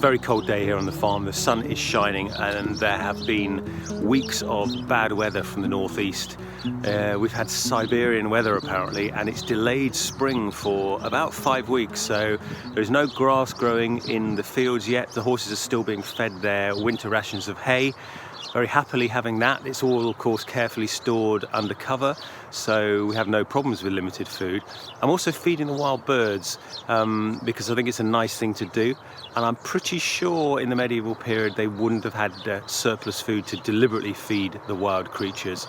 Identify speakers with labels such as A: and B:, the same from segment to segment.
A: a very cold day here on the farm. The sun is shining and there have been weeks of bad weather from the northeast. We've had Siberian weather apparently, and it's delayed spring for about 5 weeks, so there's no grass growing in the fields yet. The horses are still being fed their winter rations of hay. Very happily having that. It's all, of course, carefully stored under cover, so we have no problems with limited food. I'm also feeding the wild birds because I think it's a nice thing to do, and I'm pretty sure in the medieval period they wouldn't have had surplus food to deliberately feed the wild creatures.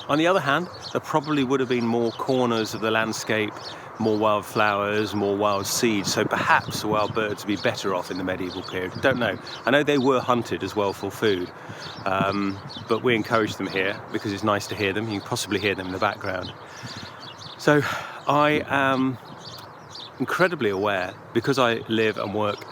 A: On the other hand, there probably would have been more corners of the landscape, more wild flowers, more wild seeds, so perhaps the wild birds would be better off in the medieval period. Don't know. I know they were hunted as well for food, but we encourage them here because it's nice to hear them. You can possibly hear them in the background. So I am incredibly aware, because I live and work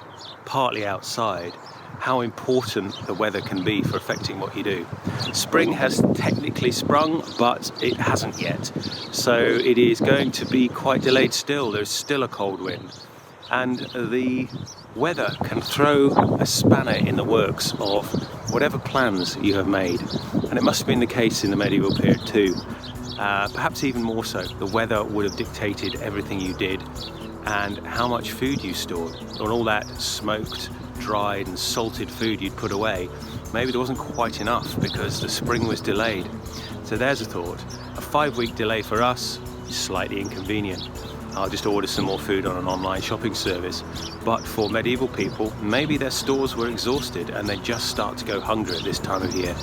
A: partly outside, how important the weather can be for affecting what you do. Spring has technically sprung, but it hasn't yet. So it is going to be quite delayed still. There's still a cold wind. And the weather can throw a spanner in the works of whatever plans you have made. And it must have been the case in the medieval period too. Perhaps even more so. The weather would have dictated everything you did and how much food you stored. And all that smoked, dried and salted food you'd put away, maybe there wasn't quite enough because the spring was delayed. So there's a thought. A 5-week delay for us is slightly inconvenient. I'll just order some more food on an online shopping service. But for medieval people, maybe their stores were exhausted and they just start to go hungry at this time of year.